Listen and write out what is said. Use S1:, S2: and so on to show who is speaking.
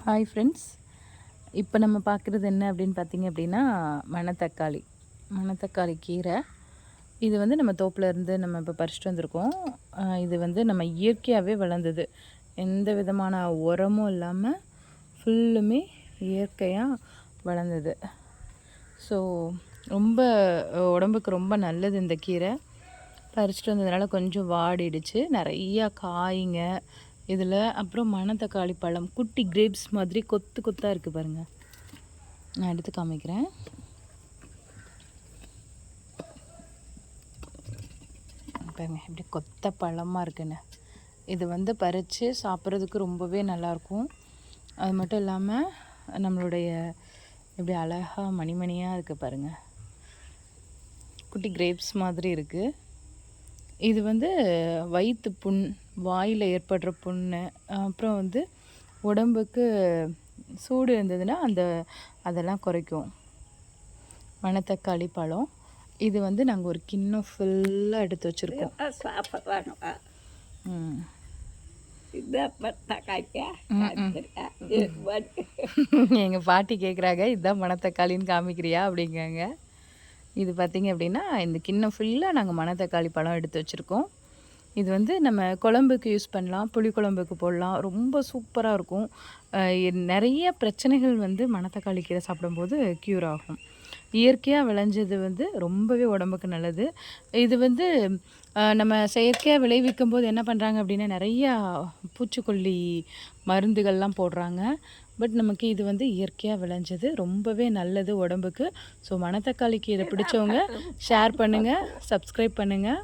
S1: Hi friends, இப்போ நம்ம பார்க்குறது என்ன அப்படின்னு பார்த்தீங்க அப்படின்னா மணத்தக்காளி கீரை. இது வந்து நம்ம தோப்பில் இருந்து நம்ம இப்போ பறிச்சுட்டு வந்திருக்கோம். இது வந்து நம்ம இயற்கையாகவே வளர்ந்தது, எந்த விதமான உரமும் இல்லாமல் ஃபுல்லுமே இயற்கையாக வளர்ந்தது. ஸோ ரொம்ப உடம்புக்கு ரொம்ப நல்லது இந்த கீரை. பறிச்சுட்டு வந்ததுனால கொஞ்சம் வாடிடுச்சு, நிறையா காய்ங்க இதில். அப்புறம் மணத்தக்காளி பழம் குட்டி கிரேப்ஸ் மாதிரி கொத்து கொத்தாக இருக்குது பாருங்கள். நான் எடுத்து காமிக்கிறேன். பாருங்க எப்படி கொத்த பழமாக இருக்குன்னு. இது வந்து பறித்து சாப்பிட்றதுக்கு ரொம்பவே நல்லாயிருக்கும். அது மட்டும் இல்லாமல் நம்மளுடைய எப்படி அழகாக மணிமணியாக இருக்குது பாருங்கள், குட்டி கிரேப்ஸ் மாதிரி இருக்குது. இது வந்து வயிற்று புண், வாயில் ஏற்படுற புண்ணு, அப்புறம் வந்து உடம்புக்கு சூடு இருந்ததுன்னா அதெல்லாம் குறைக்கும் மணத்தக்காளி பழம். இது வந்து நாங்கள் ஒரு கிண்ணம் ஃபுல்லாக எடுத்து வச்சுருக்கோம். எங்கள் பாட்டி கேட்குறாங்க, இதுதான் மணத்தக்காளின்னு காமிக்கிறியா அப்படிங்காங்க. இது பார்த்திங்க அப்படின்னா இந்த கிண்ணம் ஃபுல்லாக நாங்கள் மணத்தக்காளி பழம் எடுத்து வச்சுருக்கோம். இது வந்து நம்ம குழம்புக்கு யூஸ் பண்ணலாம், புளி குழம்புக்கு போடலாம், ரொம்ப சூப்பராக இருக்கும். நிறைய பிரச்சனைகள் வந்து மணத்தக்காளி கீரை சாப்பிடும்போது க்யூர் ஆகும். இயற்கையாக விளைஞ்சது வந்து ரொம்பவே உடம்புக்கு நல்லது. இது வந்து நம்ம செயற்கையாக விளைவிக்கும் போது என்ன பண்ணுறாங்க அப்படின்னா நிறையா பூச்சிக்கொல்லி மருந்துகள்லாம் போடுறாங்க. பட் நமக்கு இது வந்து இயற்கையாக விளைஞ்சது, ரொம்பவே நல்லது உடம்புக்கு. ஸோ மணத்தக்காளி கீரை பிடிச்சவங்க ஷேர் பண்ணுங்கள், சப்ஸ்கிரைப் பண்ணுங்கள்.